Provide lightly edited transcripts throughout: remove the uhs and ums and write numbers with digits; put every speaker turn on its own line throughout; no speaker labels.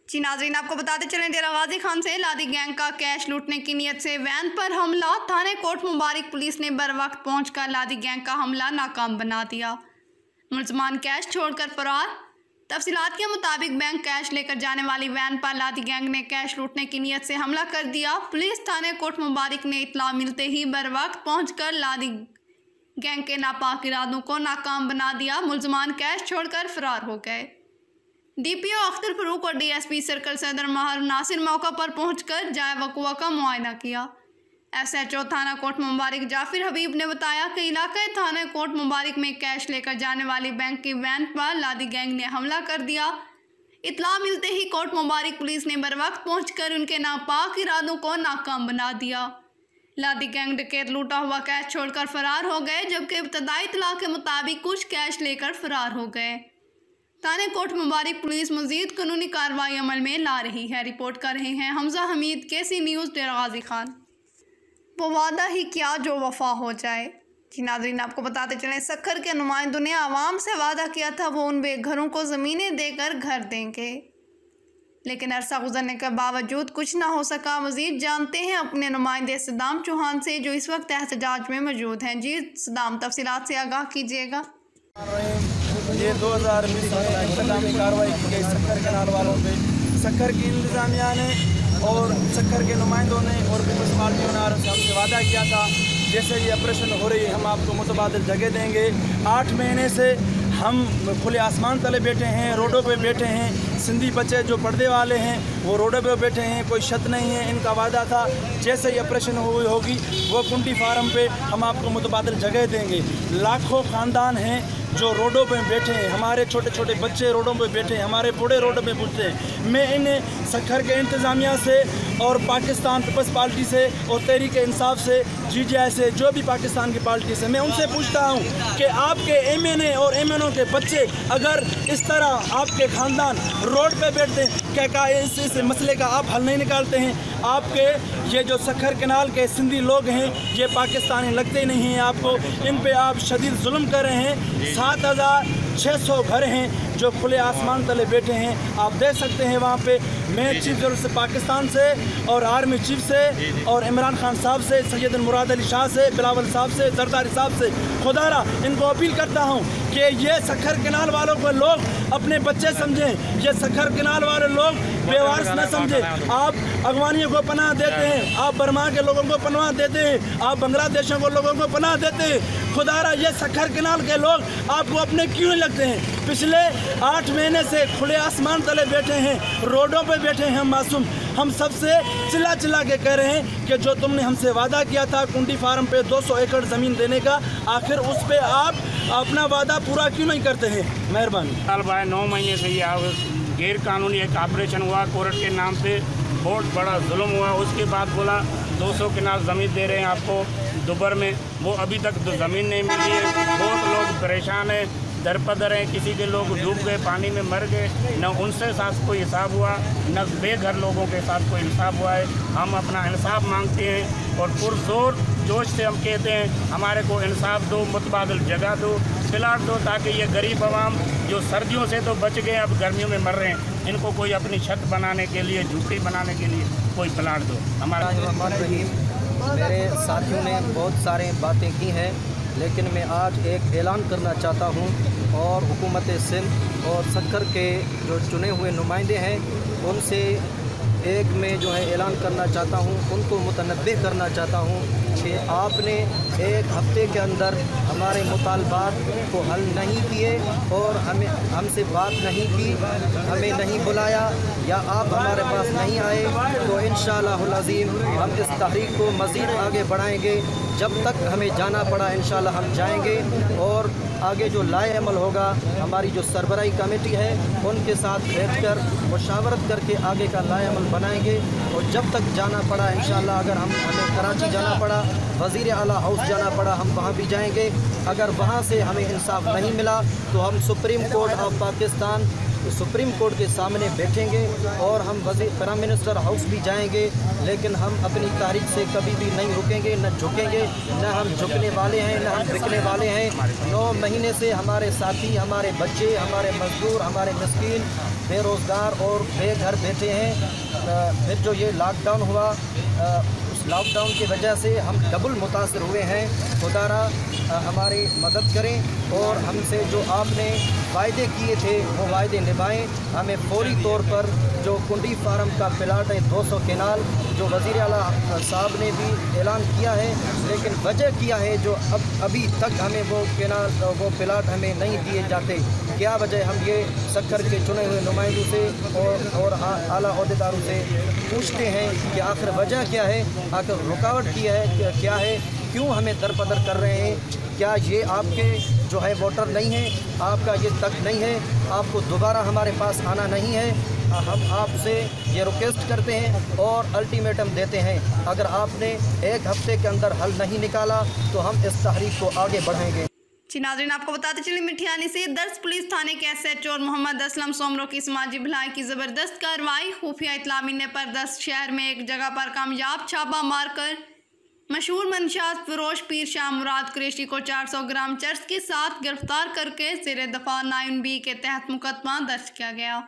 जी नाज़रीन, आपको बताते चलें डेरा गाजी खान से लादी गैंग का कैश लूटने की नीयत से वैन पर हमला। थाने कोट मुबारक पुलिस ने बर वक्त पहुंचकर लादी गैंग का हमला नाकाम बना दिया। मुलजमान कैश छोड़कर फरार। तफसीलात के मुताबिक बैंक कैश लेकर जाने वाली वैन पर लादी गैंग ने कैश लूटने की नीयत से हमला कर दिया। पुलिस थाने कोट मुबारक ने इतला मिलते ही बर वक्त पहुंचकर लादी गैंग के नापाक इरादों को नाकाम बना दिया। मुलजमान कैश छोड़कर फरार हो गए। डीपीओ अख्तर फरूक और डीएसपी सर्कल सदर महर नासिर मौका पर पहुंचकर जाए वक़ुआ का मुआयना किया। एसएचओ थाना कोट मुबारक जाफिर हबीब ने बताया कि इलाके थाना कोट मुबारक में कैश लेकर जाने वाली बैंक की वैन पर लादी गैंग ने हमला कर दिया। इतला मिलते ही कोट मुबारक पुलिस ने बर वक्त पहुंचकर उनके नापाक इरादों को नाकाम बना दिया। लादी गैंग डकैत लूटा हुआ कैश छोड़कर फरार हो गए, जबकि इब्तदाई इतला के मुताबिक कुछ कैश लेकर फरार हो गए। थाने कोट मुबारक पुलिस मजीद कानूनी कार्रवाई अमल में ला रही है। रिपोर्ट कर रहे हैं हमजा हमीद, केसी न्यूज़, डेरा गाजी खान। वो वादा ही क्या जो वफा हो जाए। जी नाज़रीन, आपको बताते चलें सक्खर के नुमाइंदों ने आवाम से वादा किया था वो उन बेघरों को ज़मीनें देकर घर देंगे, लेकिन अरसा गुजरने के बावजूद कुछ ना हो सका। मजीद जानते हैं अपने नुमाइंदे सदाम चौहान से, जो इस वक्त एहतजाज में मौजूद हैं। जी सदाम, तफसीलात से आगाह कीजिएगा।
ये 2020 में इंतजामी कार्रवाई की गई सक्खर केनाल वालों पे। सक्खर की इंतजामिया ने और सक्खर के नुमाइंदों ने और पीपल्स पार्टियों ने हमसे वादा किया था जैसे ये ऑपरेशन हो रही है हम आपको मुतबादिल जगह देंगे। 8 महीने से हम खुले आसमान तले बैठे हैं, रोडों पे बैठे हैं। सिंधी बच्चे जो पर्दे वाले हैं वो रोडों पे बैठे हैं, कोई छत नहीं है। इनका वादा था जैसे ही ऑपरेशन होगी वो कुंडी फार्म पे हम आपको मुतबादिल जगह देंगे। लाखों ख़ानदान हैं जो रोडों पे बैठे हैं, हमारे छोटे छोटे बच्चे रोडों पे बैठे हैं, हमारे बूढ़े रोडों पे बैठते हैं। मैं इन सक्खर के इंतज़ामिया से और पाकिस्तान पीपल्स पार्टी से और तहरीक इंसाफ से, जीजीआई से, जो भी पाकिस्तान की पार्टी से, मैं उनसे पूछता हूँ कि आपके एमएनए और एमएनओ के बच्चे अगर इस तरह आपके ख़ानदान रोड पे बैठते हैं, क्या इस मसले का आप हल नहीं निकालते हैं? आपके ये जो सक्खर केनाल के सिंधी लोग हैं ये पाकिस्तानी लगते नहीं हैं आपको, इन पे आप शदीद जुल्म कर रहे हैं। 7600 घर हैं जो खुले आसमान तले बैठे हैं, आप देख सकते हैं वहाँ पे। मैं चीफ जस्टिस पाकिस्तान से और आर्मी चीफ से और इमरान खान साहब से, सैयद मुराद अली शाह से, बिलावल साहब से, जरदारी साहब से खुदारा इनको अपील करता हूँ कि ये सक्खर केनाल वालों को लोग अपने बच्चे समझें, ये सक्खर केनाल वाले लोग बेवारस न समझें। आप अगवानियों को पनाह देते हैं, आप बर्मा के लोगों को पनाह देते हैं, आप बांग्लादेशों को लोगों को पनाह देते हैं। खुदारा ये सक्खर केनाल के लोग आपको अपने क्यों नहीं लगते हैं? पिछले 8 महीने से खुले आसमान तले बैठे हैं, रोडों पे बैठे हैं हम मासूम। हम सबसे चिल्ला चिल्ला के कह रहे हैं कि जो तुमने हमसे वादा किया था कुंडी फार्म पे 200 एकड़ ज़मीन देने का, आखिर उस पे आप अपना वादा पूरा क्यों नहीं करते हैं? मेहरबानी।
साल बाद 9 महीने से ये गैर कानूनी एक ऑपरेशन हुआ कोर्ट के नाम पे, बहुत बड़ा जुल्म हुआ। उसके बाद बोला 200 कनाल ज़मीन दे रहे हैं आपको दुबर में, वो अभी तक तो ज़मीन नहीं मिली है। बहुत लोग परेशान हैं, दरपदर हैं, किसी के लोग डूब गए, पानी में मर गए, न उनसे साथ कोई हिसाब हुआ, न बेघर लोगों के साथ कोई इंसाफ हुआ है। हम अपना इंसाफ मांगते हैं और पुरजोर जोश से हम कहते हैं हमारे को इंसाफ दो, मुतबादिल जगह दो, प्लाट दो, ताकि ये गरीब आवाम जो सर्दियों से तो बच गए अब गर्मियों में मर रहे हैं, इनको कोई अपनी छत बनाने के लिए, झुग्गी बनाने के लिए कोई प्लाट दो। हमारा
मेरे साथियों ने बहुत सारे बातें की हैं, लेकिन मैं आज एक ऐलान करना चाहता हूं और हुकूमत सिंध और सक्खर के जो चुने हुए नुमाइंदे हैं उनसे एक मैं जो है ऐलान करना चाहता हूं, उनको मुतनब्बे करना चाहता हूं कि आपने 1 हफ्ते के अंदर हमारे मुतालबात को हल नहीं किए और हमसे बात नहीं की, हमें नहीं बुलाया या आप हमारे पास नहीं आए, तो इंशाअल्लाहुल अज़ीम हम इस तहरीक को मज़ीद आगे बढ़ाएंगे। जब तक हमें जाना पड़ा इंशाअल्लाह हम जाएंगे और आगे जो लाए अमल होगा हमारी जो सरबराही कमेटी है उनके साथ बैठकर मुशावरत करके आगे का लाए अमल बनाएंगे। और जब तक जाना पड़ा इंशाअल्लाह, अगर हमें कराची जाना पड़ा, वज़ीर आला हाउस जाना पड़ा, हम वहाँ भी जाएंगे। अगर वहाँ से हमें इंसाफ नहीं मिला तो हम supreme court of Pakistan supreme court के सामने बैठेंगे और हम प्राइम मिनिस्टर हाउस भी जाएंगे, लेकिन हम अपनी तारीख से कभी भी नहीं रुकेंगे, न झुकेंगे, न हम झुकने वाले हैं, न हम बिकने वाले हैं। 9 महीने से हमारे साथी, हमारे बच्चे, हमारे मजदूर, हमारे मिस्कीन बेरोज़गार और बेघर बैठे हैं। फिर जो ये लॉकडाउन हुआ, उस लॉकडाउन की वजह से हम डबल मुतासर हुए हैं। खुदारा हमारी मदद करें और हमसे जो आपने वायदे किए थे वो वायदे निभाएं। हमें फौरी तौर पर जो कुंडी फार्म का प्लाट है 200 केनाल, जो वज़ीर आला साहब ने भी ऐलान किया है, लेकिन वजह किया है जो अभी तक हमें वो प्लाट हमें नहीं दिए जाते। क्या वजह, हम ये सक्खर के चुने हुए नुमाइंदों से और आला अहदेदारों से पूछते हैं कि आखिर वजह क्या है, आखिर रुकावट क्या है, क्यों हमें दरपदर कर रहे हैं? क्या ये आपके जो है वोटर नहीं हैं, आपका ये तक नहीं है, आपको दोबारा हमारे पास आना नहीं है? हम आपसे ये रिक्वेस्ट करते हैं और अल्टीमेटम देते हैं, अगर आपने 1 हफ्ते के अंदर हल नहीं निकाला तो हम इस तहरीक को आगे बढ़ाएंगे।
जी नाज़रीन, आपको बताते चले मिठियानी से दर्ज पुलिस थाने के SHO और मोहम्मद असलम सोमरो की समाजी भलाई की ज़बरदस्त कार्रवाई। खुफिया इत्तला मिलने पर 10 शहर में एक जगह पर कामयाब छापा मारकर मशहूर मंशात फिरोज पीर शाह मुराद कुरैशी को 400 ग्राम चर्स के साथ गिरफ्तार करके ज़ेर दफ़ा 9B के तहत मुकदमा दर्ज किया गया।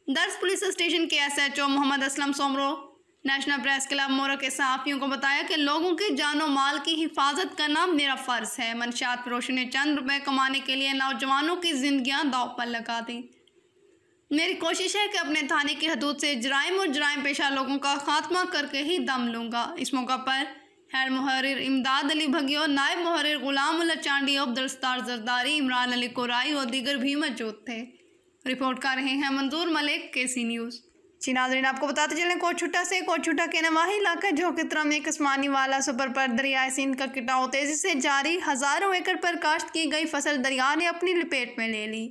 दर्ज पुलिस स्टेशन के SHO Mohammad Aslam Soomro national press club Moro के सहाफ़ियों को बताया कि लोगों के जानो माल की हिफाजत करना मेरा फ़र्ज़ है। मंशात फरोशों ने चंद रुपए कमाने के लिए नौजवानों की ज़िंदगियां दांव पर लगा दी। मेरी कोशिश है कि अपने थाने की हदूद से जराइम और जराइम पेशा लोगों का खात्मा करके ही दम लूँगा। इस मौका पर हेड मुहर्रिर इमदाद अली भगियो, नायब मुहर्रिर गुलाम उल्ला चांडी, अब्दुलस्तार जरदारी, इमरान अली कोराई और दीगर भी मौजूद थे। रिपोर्ट कर रहे हैं मंजूर मलिक, KC न्यूज़। जी नाज़रीन, आपको बताते चलें कोटछुटा के नवाही इलाका झोंकतरा में किस्मानी वाला सुपर पर दरियाए सिंध का कटाव तेज़ी से जारी। हज़ारों एकड़ पर काश्त की गई फसल दरिया ने अपनी लपेट में ले ली।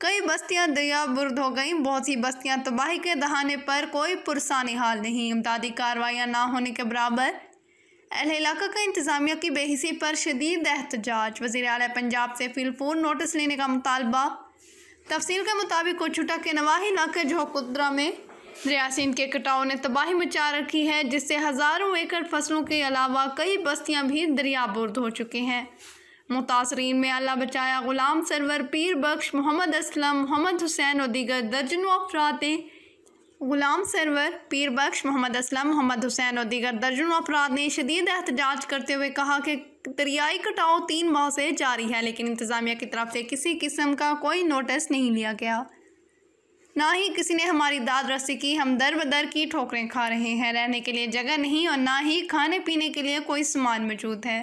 कई बस्तियां दरिया बुर्द हो गईं, बहुत सी बस्तियां तबाही के दहाने पर कोई पुरसानी हाल नहीं। इमदादी कार्रवाइयाँ ना होने के बराबर अहले इलाका का इंतज़ामिया की बेहिसी पर शदीद एहतजाज। वज़ीर आला पंजाब से फिलफूर नोटिस लेने का मुतालबा। तफसील के मुताबिक कोटछुटा के नवाही इलाके झोंकतरा में दरिया सिंध के कटाव ने तबाही मचा रखी है, जिससे हज़ारों एकड़ फसलों के अलावा कई बस्तियां भी दरिया बुर्द हो चुकी हैं। मुतासरीन में अल्लाह बचाया गुलाम सरवर, पीर बख्श, मोहम्मद असलम, मोहम्मद हुसैन और दीगर दर्जनों अफराद ने गुलाम सरवर, पीर बख्श, मोहम्मद असलम, मोहम्मद हुसैन और दीगर दर्जनों अफराद ने शदीद एहतजाज करते हुए कहा कि दरियाई कटाव 3 माह से जारी है, लेकिन इंतज़ामिया की तरफ से किसी किस्म का कोई नोटिस नहीं लिया गया, ना ही किसी ने हमारी दाद रसी की। हम दर बदर की ठोकरें खा रहे हैं, रहने के लिए जगह नहीं और ना ही खाने पीने के लिए कोई सामान मौजूद है।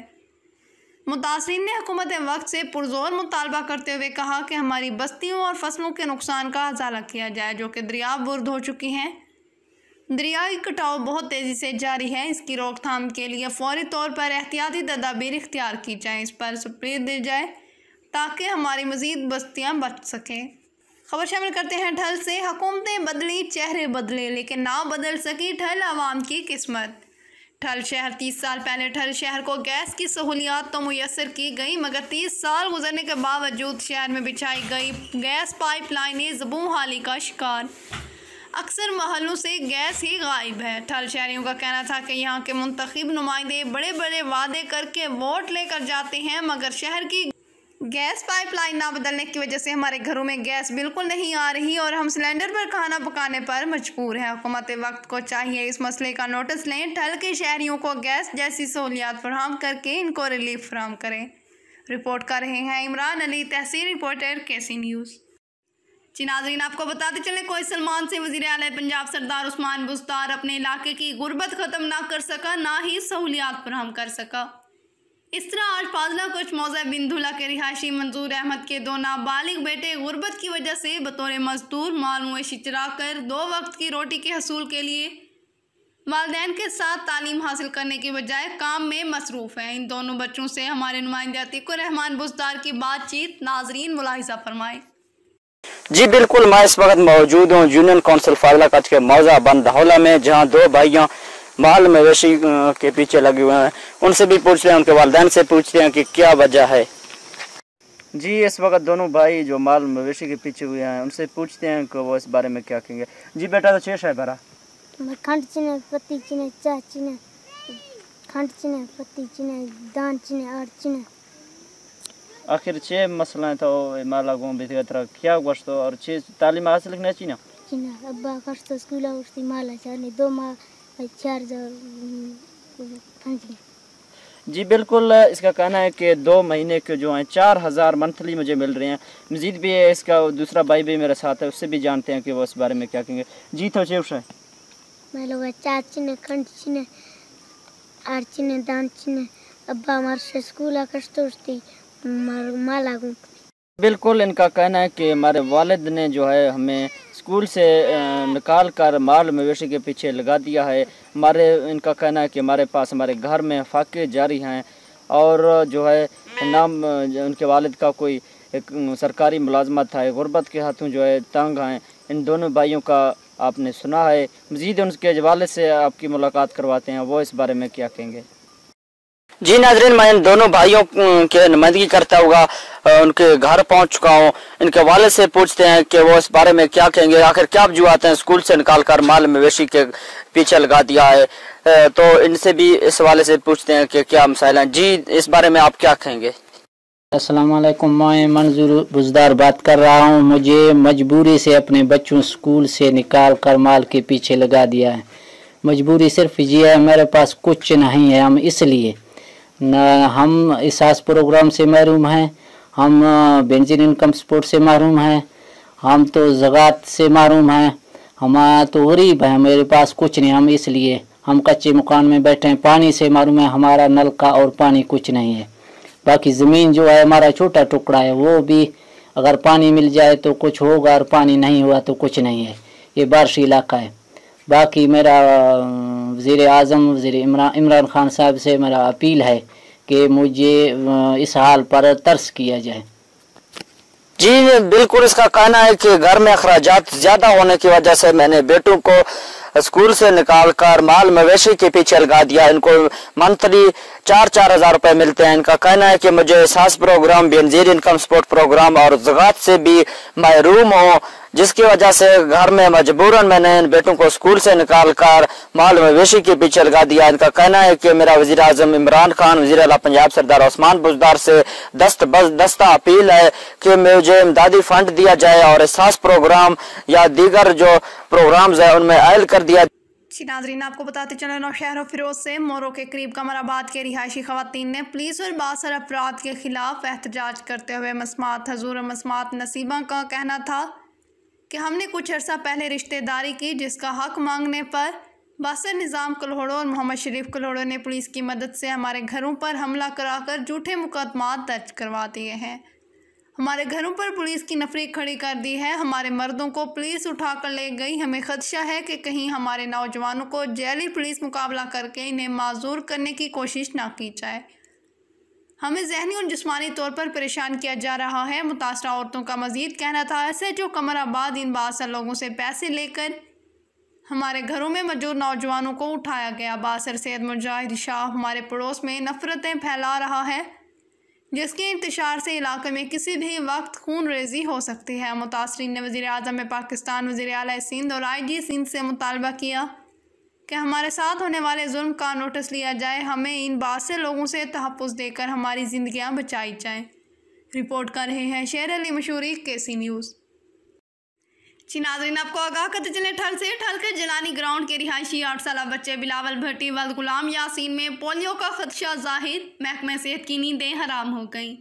मुतासरीन ने हुकूमत वक्त से पुरजोर मुतालबा करते हुए कहा कि हमारी बस्तियों और फसलों के नुकसान का अजाला किया जाए, जो कि दरिया बुर्द हो चुकी हैं। दरियाई कटाव बहुत तेज़ी से जारी है, इसकी रोकथाम के लिए फौरी तौर पर एहतियाती तदाबीर इख्तियार की जाए, इस पर स्प्रे दी जाए ताकि हमारी मज़ीद बस्तियाँ बच सकें। खबर शामिल करते हैं ठल से। हुकूमतें बदली, चेहरे बदले, लेकिन ना बदल सकी ठल आवाम की किस्मत। ठल शहर 30 साल पहले ठल शहर को गैस की सहूलियात तो मुयस्सर की गई, मगर 30 साल गुजरने के बावजूद शहर में बिछाई गई गैस पाइपलाइनें ज़बूं हाली का शिकार। अक्सर महलों से गैस ही गायब है। ठल शहरियों का कहना था कि यहाँ के मुंतखब नुमाइंदे बड़े बड़े वादे करके वोट लेकर जाते हैं, मगर शहर की गैस पाइपलाइन ना बदलने की वजह से हमारे घरों में गैस बिल्कुल नहीं आ रही और हम सिलेंडर पर खाना पकाने पर मजबूर हैं। हुकूमत वक्त को चाहिए इस मसले का नोटिस लें, ठल के शहरियों को गैस जैसी सहूलियात फराहम करके इनको रिलीफ फराहम करें। रिपोर्ट कर रहे हैं इमरान अली, तहसील रिपोर्टर, KC न्यूज़। जी नाज़रीन, आपको बताते चले कोई सलमान से वज़ीर आला पंजाब सरदार उस्मान बुज़दार अपने इलाके की गुर्बत ख़त्म ना कर सका, ना ही सहूलियात फराहम कर सका। इस तरह आज फाजला कुछ मौज़ा बिंदुला के रिहायशी मंजूर अहमद के 2 नाबालिग बेटे गुर्बत की वजह से बतौर मजदूर माल मवेशी चरा कर 2 वक्त की रोटी के हसूल के लिए वालिदैन के साथ तालीम हासिल करने की बजाय काम में मसरूफ़ हैं। इन दोनों बच्चों से हमारे नुमाइंदे अतीकुर रहमान बुज़दार की बातचीत। नाजरीन मुलाहिज़ा फरमाएं।
जी बिल्कुल, मैं इस वक्त मौजूद हूँ यूनियन काउंसिल फाजला कच के मौज़ा बंद धौला में, जहाँ 2 भाइयों माल मवेशी के पीछे लगे हुए हैं। उनसे भी पूछते हैं, उनके वालिदैन से पूछते हैं कि क्या वजह है। जी इस वक्त दोनों भाई जो माल मवेशी के पीछे हुए हैं उनसे पूछते हैं कि वो इस बारे में क्या कहेंगे। जी बेटा, तो शेष है भरा
खंड चिने, पत्ती चिने, चाह चिने, खंड चिने, पत्ती चिने, दान चिने, आड़ चिने।
आखिर छः मसला है तो माला गो भी तरह क्या गोश्त और छः तालीम हासिल करना चाहिए ना
चिना अब्बा कष्ट स्कूल उठती माला चाहने 2 माह 4 5।
जी बिल्कुल, इसका कहना है कि 2 महीने के जो हैं 4000 मंथली मुझे मिल रहे हैं। मज़ीद भी है, इसका दूसरा भाई भी मेरे साथ है, उससे भी जानते हैं कि वो इस बारे में क्या कहेंगे। जी तो शेष है
मैं लोग चार चिने, खंड चिने, आड़ चिने, दान चिने, अब्बा हमारे स्कूल कष्ट उठती माला गो।
बिल्कुल, इनका कहना है कि हमारे वालिद ने जो है हमें स्कूल से निकाल कर माल मवेशी के पीछे लगा दिया है। इनका कहना है कि हमारे पास हमारे घर में फाके जारी हैं और जो है नाम उनके वालिद का कोई एक सरकारी मुलाजमत था, गुर्बत के हाथों जो है तंग हैं। इन दोनों भाइयों का आपने सुना है। मज़ीद उनके हवाले से आपकी मुलाकात करवाते हैं, वो इस बारे में क्या कहेंगे। जी नाज़रीन, मैं इन दोनों भाइयों के नुमाइंदगी करता हुआ उनके घर पहुंच चुका हूं। इनके वाले से पूछते हैं कि वो इस बारे में क्या कहेंगे। आखिर क्या वजूहत हैं स्कूल से निकाल कर माल मवेशी के पीछे लगा दिया है, तो इनसे भी इस वाले से पूछते हैं कि क्या मसाइल हैं। जी इस बारे में आप क्या कहेंगे।
अस्सलाम वालेकुम, मैं मंजूर बुजदार बात कर रहा हूं। मुझे मजबूरी से अपने बच्चों स्कूल से निकाल कर माल के पीछे लगा दिया है। मजबूरी सिर्फ ये है, मेरे पास कुछ नहीं है। हम इसलिए न हम इसास प्रोग्राम से महरूम हैं, हम बेंजीन इनकम सपोर्ट से महरूम हैं, हम तो ज़कात से महरूम हैं, हम तो गरीब हैं, मेरे पास कुछ नहीं। हम इसलिए हम कच्चे मकान में बैठे हैं, पानी से महरूम है, हमारा नल का और पानी कुछ नहीं है। बाकी ज़मीन जो है हमारा छोटा टुकड़ा है, वो भी अगर पानी मिल जाए तो कुछ होगा और पानी नहीं हुआ तो कुछ नहीं है। ये बारिशी इलाका है। बाकी मेरा वज़ीर आज़म वज़ीर इमरान खान साहब से मेरा अपील है कि मुझे इस हाल पर तरस किया जाए।
जी बिल्कुल, इसका कहना है कि घर में अखराजात ज़्यादा होने की वजह से मैंने बेटों को स्कूल से निकाल कर माल मवेशी के पीछे लगा दिया। इनको मंथली 4-4 हज़ार रुपये मिलते हैं। इनका कहना है कि मुझे एहसास program, Benazir income support program और ज़कात से भी महरूम हो, जिसकी वजह से घर में मजबूरन मैंने इन बेटों को स्कूल से निकाल कर माल मवेशी के पीछे लगा दिया। इनका कहना है कि मेरा वज़ीर आज़म इमरान खान, वज़ीर आला पंजाब सरदार उस्मान बुज़दार से दस्ता अपील है कि मुझे इमदादी फंड दिया जाए और एहसास प्रोग्राम या दीगर जो प्रोग्राम्स है उनमें अहल कर दिया।
नाज़रीन, आपको बताते चले नौशहर फिरोज से मोरो के करीब कमराबाद के रिहायशी खवातीन ने पुलिस और बासर अफराद के खिलाफ एहतजाज करते हुए मसमात हजूर मसमात नसीबा का कहना था कि हमने कुछ अर्सा पहले रिश्तेदारी की, जिसका हक मांगने पर बासर निज़ाम कुल्हड़ो और मोहम्मद शरीफ कुल्हड़ो ने पुलिस की मदद से हमारे घरों पर हमला कराकर झूठे मुकदमात दर्ज करवा दिए हैं। हमारे घरों पर पुलिस की नफरी खड़ी कर दी है। हमारे मर्दों को पुलिस उठाकर ले गई। हमें खदशा है कि कहीं हमारे नौजवानों को जैली पुलिस मुकाबला करके इन्हें माजूर करने की कोशिश ना की जाए। हमें ज़हनी और जिस्मानी तौर पर परेशान किया जा रहा है। मुतासरा औरतों का मज़ीद कहना था, ऐसे जो कमराबाद इन बासर लोगों से पैसे लेकर हमारे घरों में मौजूद नौजवानों को उठाया गया। बासर सैयद मुजाहिद शाह हमारे पड़ोस में नफ़रतें फैला रहा है, जिसके इंतशार से इलाके में किसी भी वक्त खून रेजी हो सकती है। मुतासरीन ने वज़ीर आज़म पाकिस्तान, वज़ीर आला सिंध और IG सिंध से मुतालबा किया कि हमारे साथ होने वाले जुल्म का नोटिस लिया जाए। हमें इन बासे लोगों से तहफ़्फ़ुज़ देकर हमारी ज़िंदगियाँ बचाई जाएँ। रिपोर्ट कर रहे हैं शेर अली मशहूरी, KC न्यूज़। नाज़रीन, आपको आगाह करते चले ठल के जलानी ग्राउंड के रिहायशी 8 साला बच्चे बिलावल भट्टी वल्द गुलाम यासीन में पोलियो का खदशा ज़ाहिर, महकमे सेहत की नींदें हराम हो गईं,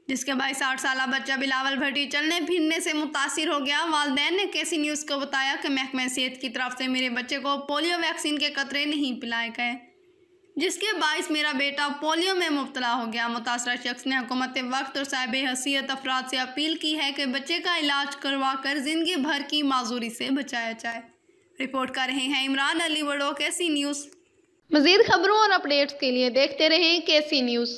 जिसके बायस 8 साला बच्चा बिलावल भट्टी चलने फिरने से मुतासिर हो गया। वालिदैन ने KC न्यूज़ को बताया कि महकमे सेहत की तरफ से मेरे बच्चे को पोलियो वैक्सीन के कतरे नहीं पिलाए गए, जिसके बायस मेरा बेटा पोलियो में मुब्तला हो गया। मुतासरा शख्स ने हुकूमत वक्त और साहिब हैसियत अफराद से अपील की है कि बच्चे का इलाज करवा कर ज़िंदगी भर की माजूरी से बचाया जाए। रिपोर्ट कर रहे हैं इमरान अली वड़ो, KC न्यूज़। मज़ीद खबरों और अपडेट्स के लिए देखते रहें KC न्यूज़।